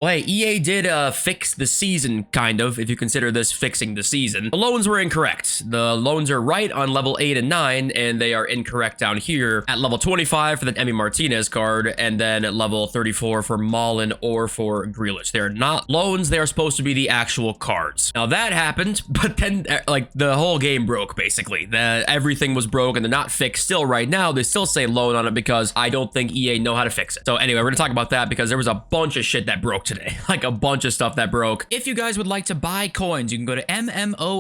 Well, hey, EA did fix the season, kind of, if you consider this fixing the season. The loans were incorrect. The loans are right on level 8 and 9, and they are incorrect down here at level 25 for the Emmy Martinez card, and then at level 34 for Mullen or for Grealish. They're not loans, they are supposed to be the actual cards. Now, that happened, but then, like, the whole game broke, basically. Everything was broke, and they're not fixed still right now. They still say loan on it because I don't think EA know how to fix it. So anyway, we're gonna talk about that because there was a bunch of shit that broke today. Like a bunch of stuff that broke. If you guys would like to buy coins, you can go to MMOXP.com.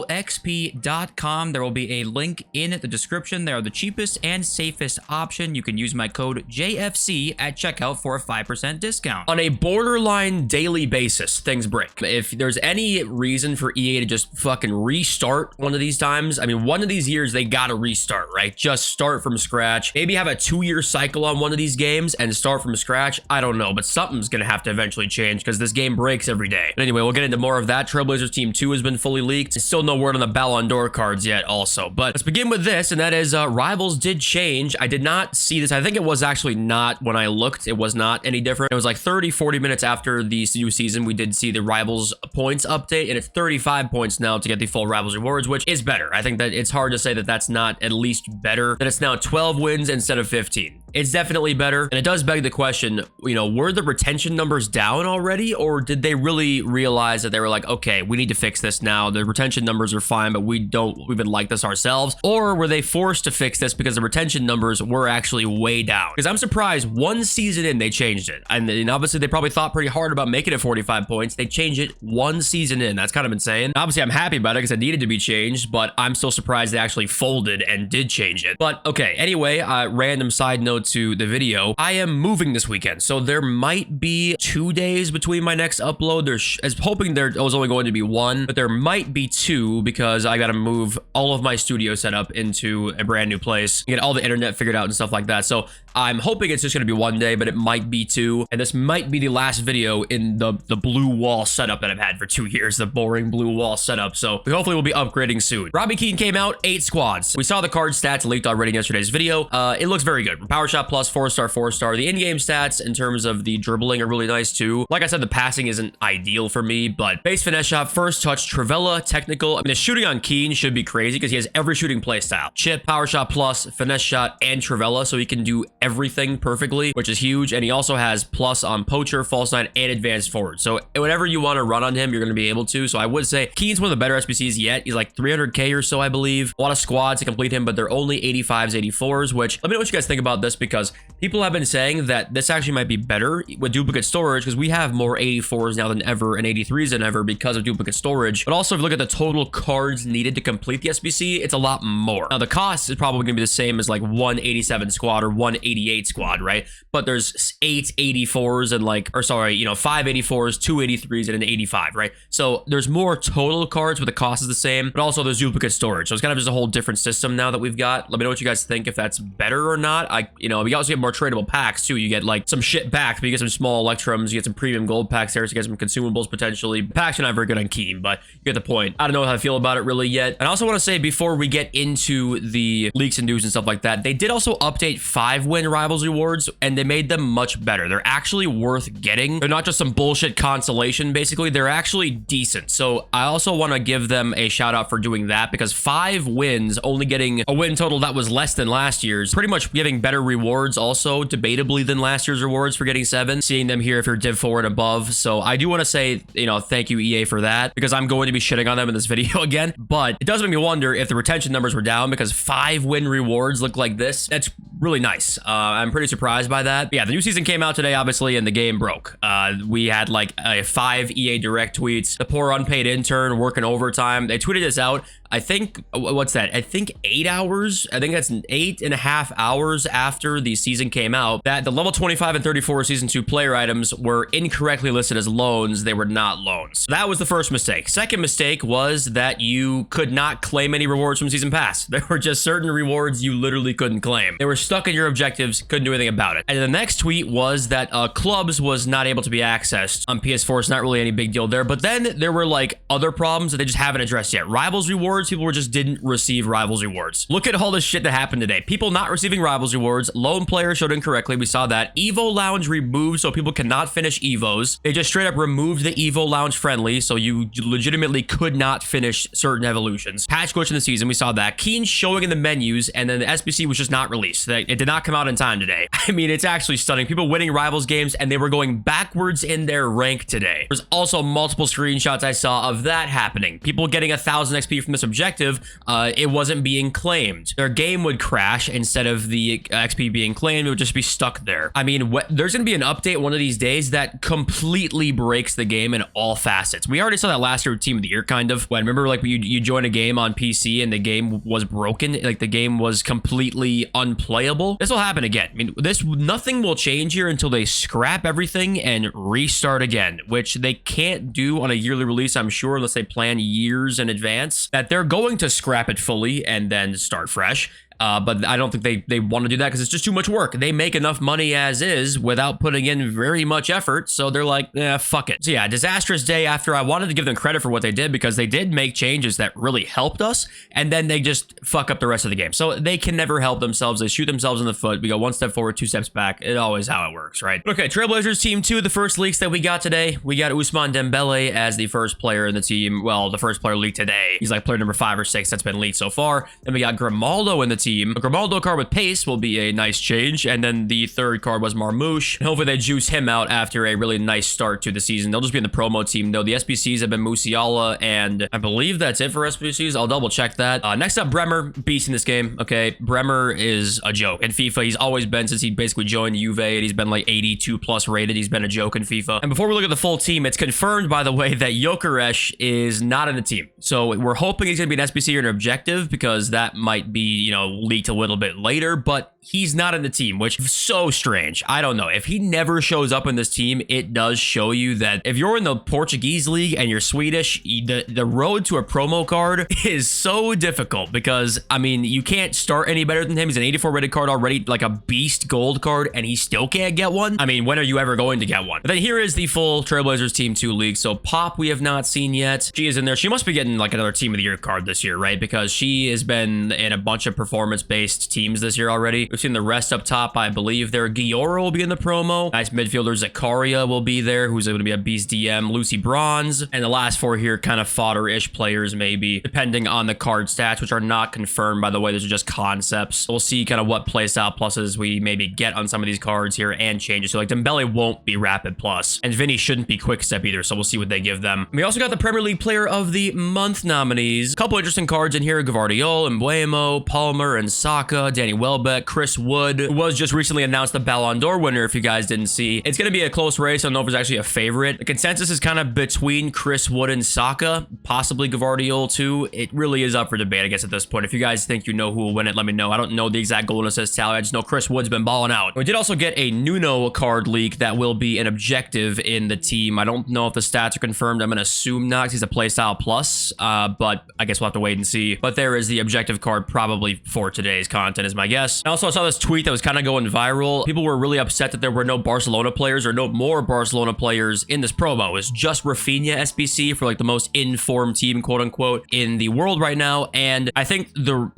There will be a link in the description. They are the cheapest and safest option. You can use my code JFC at checkout for a 5% discount. On a borderline daily basis, things break. If there's any reason for EA to just fucking restart one of these times, I mean, one of these years, they gotta restart, right? Just start from scratch. Maybe have a 2-year cycle on one of these games and start from scratch. I don't know, but something's gonna have to eventually change because this game breaks every day. But anyway, we'll get into more of that. Trailblazers Team 2 has been fully leaked. Still no word on the Ballon d'Or cards yet also. But let's begin with this, and that is Rivals did change. I did not see this. I think it was actually not when I looked. It was not any different. It was like 30, 40 minutes after the new season, we did see the Rivals points update, and it's 35 points now to get the full Rivals rewards, which is better. I think that it's hard to say that that's not at least better, that it's now 12 wins instead of 15. It's definitely better, and it does beg the question, you know, were the retention numbers down already, or did they really realize that they were like, okay, we need to fix this now, the retention numbers are fine, but we don't even like this ourselves, or were they forced to fix this because the retention numbers were actually way down? Because I'm surprised one season in they changed it, and obviously they probably thought pretty hard about making it 45 points. They changed it one season in. That's kind of insane. Obviously, I'm happy about it because it needed to be changed, but I'm still surprised they actually folded and did change it. But okay, anyway, random side note to the video, I am moving this weekend, so there might be 2 days between my next upload. I was hoping there was only going to be one, but there might be 2 because I gotta move all of my studio setup into a brand new place, get all the internet figured out and stuff like that. So I'm hoping it's just gonna be 1 day, but it might be 2, and this might be the last video in the blue wall setup that I've had for 2 years, the boring blue wall setup. So we hopefully will be upgrading soon. Robbie Keane came out, 8 squads. We saw the card stats leaked already in yesterday's video. It looks very good. Power shot plus 4-star, 4-star. The in-game stats in terms of the dribbling are really nice too. Like I said, the passing isn't ideal for me, but base finesse shot, first touch, Trivella, technical. I mean, the shooting on Keane should be crazy because he has every shooting play style. Chip, power shot plus, finesse shot, and Trivella, so he can do everything perfectly, which is huge. And he also has plus on poacher, false nine, and advanced forward. So whatever you want to run on him, you're going to be able to. So I would say Keane's one of the better SBCs yet. He's like 300k or so, I believe. A lot of squads to complete him, but they're only 85s, 84s, which let me know what you guys think about this, because people have been saying that this actually might be better with duplicate storage because we have more 84s now than ever and 83s than ever because of duplicate storage. But also, if you look at the total cards needed to complete the SBC, it's a lot more. Now, the cost is probably going to be the same as like 187 squad or 188 squad, right? But there's 8 84s and like, or sorry, you know, 5 84s, 2 83s, and an 85, right? So there's more total cards, but the cost is the same. But also, there's duplicate storage. So it's kind of just a whole different system now that we've got. Let me know what you guys think, if that's better or not. You know, we also get more tradable packs too. You get like some shit back, but you get some small electrums, you get some premium gold packs there, so you get some consumables potentially. Packs are not very good on Keane, but you get the point. I don't know how I feel about it really yet. And I also want to say, before we get into the leaks and news and stuff like that, they did also update 5-win Rivals rewards, and they made them much better. They're actually worth getting. They're not just some bullshit consolation, basically. They're actually decent. So I also want to give them a shout out for doing that, because 5 wins, only getting a win total that was less than last year's, pretty much giving better rewards also, debatably, than last year's rewards for getting 7. Seeing them here if you're Div 4 and above. So I do want to say, you know, thank you EA for that, because I'm going to be shitting on them in this video again. But it does make me wonder if the retention numbers were down, because 5-win rewards look like this. That's really nice. I'm pretty surprised by that. But yeah, the new season came out today, obviously, and the game broke. We had like 5 EA Direct tweets. The poor unpaid intern working overtime. They tweeted this out, I think, what's that? I think 8 hours. I think that's 8.5 hours after the season came out, that the level 25 and 34 season 2 player items were incorrectly listed as loans. They were not loans. So that was the first mistake. Second mistake was that you could not claim any rewards from season pass. There were just certain rewards you literally couldn't claim. They were stuck in your objectives, couldn't do anything about it. And the next tweet was that clubs was not able to be accessed on PS4. It's not really any big deal there. But then there were like other problems that they just haven't addressed yet. Rivals rewards rewards, people just didn't receive Rivals rewards. Look at all this shit that happened today. People not receiving Rivals rewards, lone player showed incorrectly, we saw that. Evo Lounge removed so people cannot finish Evos. They just straight up removed the Evo Lounge friendly, so you legitimately could not finish certain evolutions. Patch glitch in the season, we saw that. Keen showing in the menus, and then the SBC was just not released. It did not come out in time today. I mean, it's actually stunning. People winning Rivals games, and they were going backwards in their rank today. There's also multiple screenshots I saw of that happening. People getting 1,000 XP from this objective, it wasn't being claimed. Their game would crash instead of the XP being claimed. It would just be stuck there. I mean, there's going to be an update one of these days that completely breaks the game in all facets. We already saw that last year with Team of the Year, kind of. When remember, like, you join a game on PC and the game was broken, like the game was completely unplayable. This will happen again. I mean, nothing will change here until they scrap everything and restart again, which they can't do on a yearly release, I'm sure, unless they plan years in advance. That they're going to scrap it fully and then start fresh. But I don't think they want to do that because it's just too much work. They make enough money as is without putting in very much effort. So they're like, fuck it. So yeah, disastrous day after. I wanted to give them credit for what they did because they did make changes that really helped us. And then they just fuck up the rest of the game. So they can never help themselves. They shoot themselves in the foot. We go one step forward, two steps back. It's always how it works, right? Okay, Trailblazers Team 2, the first leaks that we got today. We got Ousmane Dembele as the first player in the team. Well, the first player leaked today. He's like player number 5 or 6 that's been leaked so far. Then we got Grimaldo in the team. A Grimaldo card with pace will be a nice change. And then the third card was Marmouche. And hopefully they juice him out after a really nice start to the season. They'll just be in the promo team, though. The SBCs have been Musiala, and I believe that's it for SBCs. I'll double check that. Next up, Bremer. Beast in this game. Okay, Bremer is a joke. In FIFA, he's always been since he basically joined Juve, and he's been like 82 plus rated. He's been a joke in FIFA. And before we look at the full team, it's confirmed, by the way, that Gyökeres is not in the team. So we're hoping he's going to be an SBC or an objective because that might be, you know, leaked a little bit later, but he's not in the team, which is so strange. I don't know. If he never shows up in this team, it does show you that if you're in the Portuguese league and you're Swedish, the road to a promo card is so difficult because, I mean, you can't start any better than him. He's an 84 rated card already, like a beast gold card, and he still can't get one. I mean, when are you ever going to get one? But then here is the full Trailblazers Team 2 league. So Pop, we have not seen yet. She is in there. She must be getting like another Team of the Year card this year, right? Because she has been in a bunch of performance-based teams this year already. We've seen the rest up top. I believe there. Giora will be in the promo. Nice midfielder Zakaria will be there, who's going to be a beast DM. Lucy Bronze. And the last four here, kind of fodder-ish players, maybe, depending on the card stats, which are not confirmed, by the way. Those are just concepts. We'll see kind of what playstyle pluses we maybe get on some of these cards here and changes. So, like, Dembele won't be Rapid Plus, and Vinny shouldn't be Quick Step either, so we'll see what they give them. We also got the Premier League Player of the Month nominees. A couple interesting cards in here. Gvardiol, Mbuemo, Palmer, and Saka, Danny Welbeck, Chris Wood, who was just recently announced the Ballon d'Or winner, if you guys didn't see. It's going to be a close race. I don't know if there's actually a favorite. The consensus is kind of between Chris Wood and Saka, possibly Gvardiol too. It really is up for debate, I guess, at this point. If you guys think you know who will win it, let me know. I don't know the exact goal and assist tally. I just know Chris Wood's been balling out. We did also get a Nuno card leak that will be an objective in the team. I don't know if the stats are confirmed. I'm going to assume not, because he's a playstyle plus, but I guess we'll have to wait and see. But there is the objective card probably for today's content, is my guess. I also saw this tweet that was kind of going viral. People were really upset that there were no Barcelona players or no more Barcelona players in this promo. It's just Rafinha SBC for like the most informed team, quote unquote, in the world right now. And I think the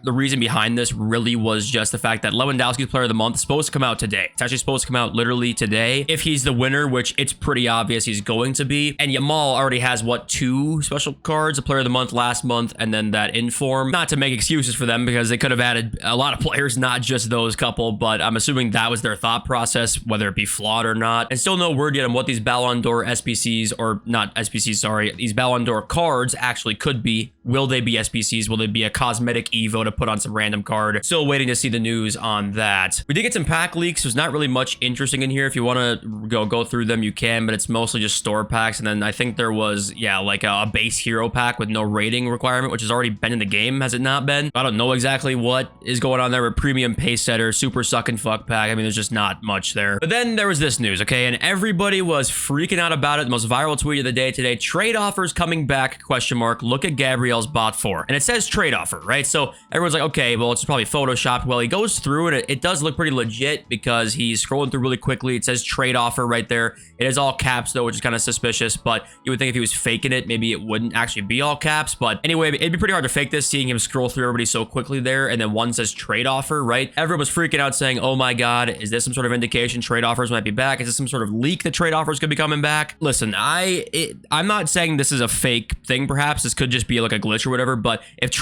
reason behind this really was just the fact that Lewandowski's Player of the Month is supposed to come out today. It's actually supposed to come out literally today if he's the winner, which it's pretty obvious he's going to be. And Yamal already has, what, 2 special cards, a Player of the Month last month, and then that inform. Not to make excuses for them, because they could have added a lot of players, not just those couple, but I'm assuming that was their thought process, whether it be flawed or not. And still no word yet on what these Ballon d'Or SBCs, or not SBCs, sorry, these Ballon d'Or cards actually could be. Will they be SBCs? Will they be a cosmetic Evo to put on some random card? Still waiting to see the news on that. We did get some pack leaks. There's not really much interesting in here. If you want to go through them, you can, but it's mostly just store packs. And then I think there was, yeah, like a base hero pack with no rating requirement, which has already been in the game, has it not been? I don't know exactly what is going on there, but premium pace setter, super suck and fuck pack. I mean, there's just not much there. But then there was this news, okay? And everybody was freaking out about it. The most viral tweet of the day today, trade offers coming back, question mark. Look at Gabriel's bot 4. And it says trade offer, right? So everyone's like, okay, well, it's probably photoshopped. Well, he goes through and it does look pretty legit because he's scrolling through really quickly. It says trade offer right there. It is all caps though, which is kind of suspicious, but you would think if he was faking it, maybe it wouldn't actually be all caps. But anyway, it'd be pretty hard to fake this, seeing him scroll through everybody so quickly there. And then one says trade offer, right? Everyone was freaking out saying, oh my God, is this some sort of indication trade offers might be back? Is this some sort of leak that trade offers could be coming back? Listen, I'm not saying this is a fake thing, perhaps. This could just be like a glitch or whatever, but if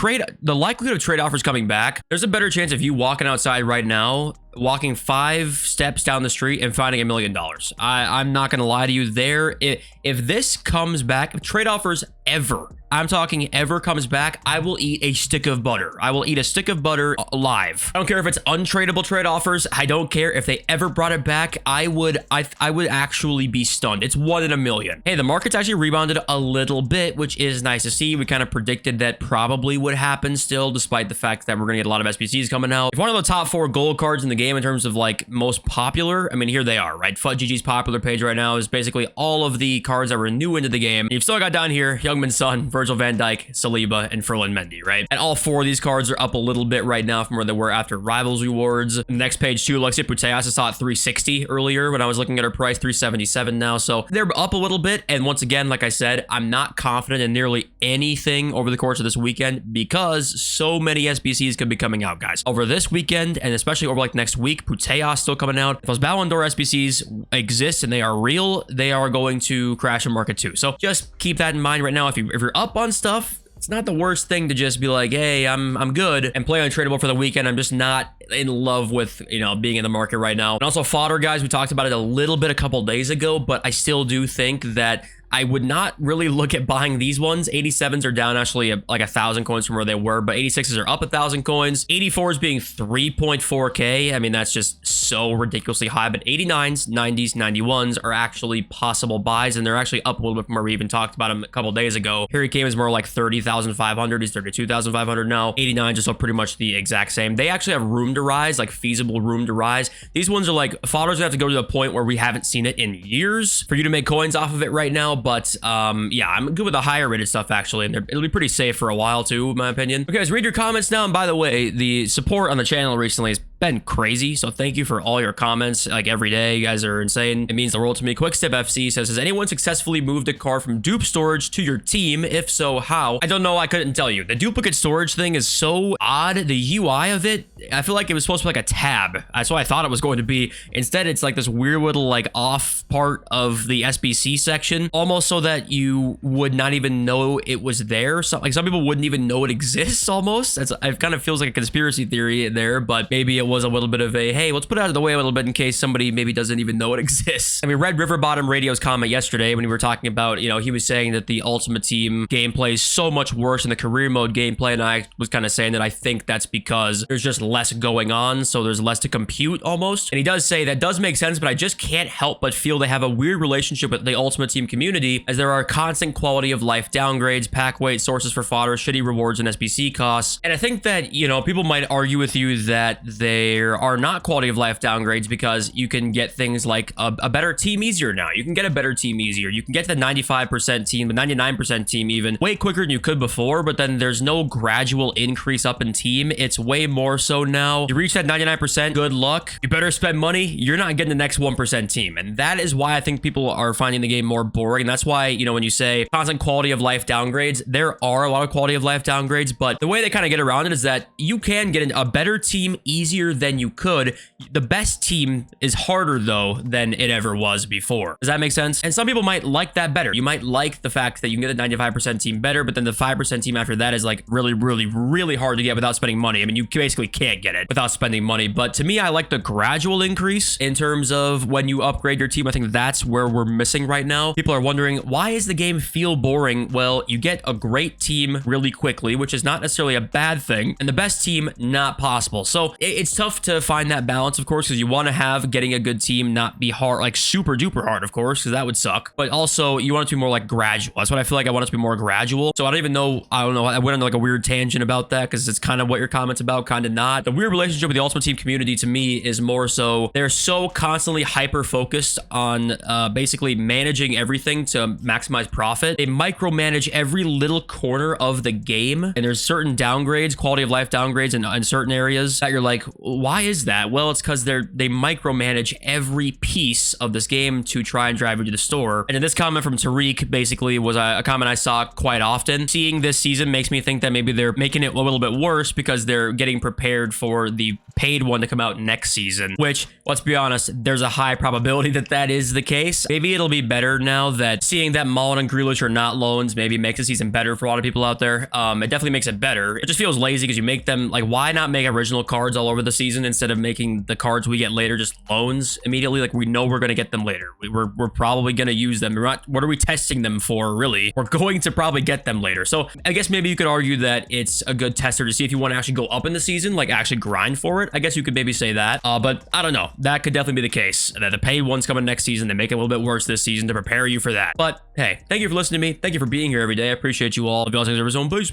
the likelihood of trade offers coming back, there's a better chance of you walking outside right now, walking 5 steps down the street and finding $1 million. I'm not gonna lie to you there. If this comes back, if trade offers ever, I'm talking ever comes back, I will eat a stick of butter. I will eat a stick of butter live. I don't care if it's untradeable trade offers. I don't care if they ever brought it back. I would actually be stunned. It's 1 in a million. Hey, the market's actually rebounded a little bit, which is nice to see. We kind of predicted that probably would happen still, despite the fact that we're gonna get a lot of SBCs coming out. If one of the top 4 gold cards in the game in terms of like most popular, I mean, here they are, right? FUTGG's popular page right now is basically all of the cards that were new into the game. You've still got down here Youngman Son, Virgil van Dijk, Saliba, and Ferland Mendy, right? And all 4 of these cards are up a little bit right now from where they were after Rivals rewards. The next page too, Alexia Putellas, I saw at 360 earlier when I was looking at her price, 377 now. So they're up a little bit. And once again, like I said, I'm not confident in nearly anything over the course of this weekend because so many SBCs could be coming out, guys. Over this weekend, and especially over like next week, Putellas still coming out. If those Ballon d'Or SBCs exist and they are real, they are going to crash the market too. So just keep that in mind right now. If you're up on stuff, it's not the worst thing to just be like, hey, I'm good and play untradeable for the weekend. I'm just not in love with, you know, being in the market right now. And also fodder, guys, we talked about it a little bit a couple days ago, but I still do think that I would not really look at buying these ones. 87s are down actually like 1,000 coins from where they were, but 86s are up 1,000 coins. 84s being 3.4K. I mean, that's just so ridiculously high, but 89s, 90s, 91s are actually possible buys, and they're actually up a little bit from where we even talked about them a couple days ago. Here he came as more like 30,500. He's 32,500 now. 89 just are pretty much the exact same. They actually have room to rise, like feasible room to rise. These ones are like, fodders have to go to the point where we haven't seen it in years for you to make coins off of it right now. But yeah, I'm good with the higher rated stuff actually, and it'll be pretty safe for a while too, in my opinion. Okay, guys, read your comments now. And by the way, the support on the channel recently has been crazy, so thank you for all your comments like every day. You guys are insane. It means the world to me. Quickstep FC says, has anyone successfully moved a car from dupe storage to your team? If so, how? I don't know. I couldn't tell you. The duplicate storage thing is so odd. The UI of it, I feel like it was supposed to be like a tab. That's what I thought it was going to be. Instead, it's like this weird little like off part of the SBC section, almost so that you would not even know it was there. So like some people wouldn't even know it exists almost. It kind of feels like a conspiracy theory there, but maybe it was a little bit of a, hey, let's put it out of the way a little bit in case somebody maybe doesn't even know it exists. I mean, read River Bottom Radio's comment yesterday when we were talking about, you know, he was saying that the Ultimate Team gameplay is so much worse than the career mode gameplay, and I was kind of saying that I think that's because there's just less going on, so there's less to compute almost. And he does say that does make sense, but I just can't help but feel they have a weird relationship with the Ultimate Team community, as there are constant quality of life downgrades, pack weight, sources for fodder, shitty rewards, and SBC costs. And I think that, you know, people might argue with you that there are not quality of life downgrades because you can get things like a better team easier now. You can get a better team easier. You can get to the 95% team, the 99% team even, way quicker than you could before, but then there's no gradual increase up in team. It's way more so now. You reach that 99%, good luck. You better spend money. You're not getting the next 1% team. And that is why I think people are finding the game more boring. And that's why, you know, when you say constant quality of life downgrades, there are a lot of quality of life downgrades, but the way they kind of get around it is that you can get a better team easier than you could. The best team is harder though than it ever was before. Does that make sense? And some people might like that better. You might like the fact that you can get a 95% team better, but then the 5% team after that is like really, really, really hard to get without spending money. I mean, you basically can't get it without spending money. But to me, I like the gradual increase in terms of when you upgrade your team. I think that's where we're missing right now. People are wondering, why does the game feel boring? Well, you get a great team really quickly, which is not necessarily a bad thing, and the best team not possible. So it's tough to find that balance, of course, because you want to have getting a good team not be hard, like super duper hard, of course, because that would suck. But also, you want it to be more like gradual. That's what I feel like. I want it to be more gradual. So I don't know. I went on like a weird tangent about that because it's kind of what your comment's about, kind of not. The weird relationship with the Ultimate Team community to me is more so they're so constantly hyper focused on basically managing everything to maximize profit. They micromanage every little corner of the game, and there's certain downgrades, quality of life downgrades in certain areas that you're like, why is that? Well, it's because they micromanage every piece of this game to try and drive you to the store. And in this comment from Tariq basically was a comment I saw quite often. Seeing this season makes me think that maybe they're making it a little bit worse because they're getting prepared for the paid one to come out next season, which, let's be honest, there's a high probability that that is the case. Maybe it'll be better now that seeing that Mullen and Grealish are not loans maybe makes the season better for a lot of people out there. It definitely makes it better. It just feels lazy because you make them, like, why not make original cards all over the season instead of making the cards we get later just loans immediately? Like, we know we're going to get them later. We're probably going to use them. What are we testing them for, really? We're going to probably get them later. So I guess maybe you could argue that it's a good tester to see if you want to actually go up in the season, like actually grind for it. I guess you could maybe say that, but I don't know. That could definitely be the case. That the paid one's coming next season. They make it a little bit worse this season to prepare you for that. But hey, thank you for listening to me. Thank you for being here every day. I appreciate you all. If you all take care of your own, please.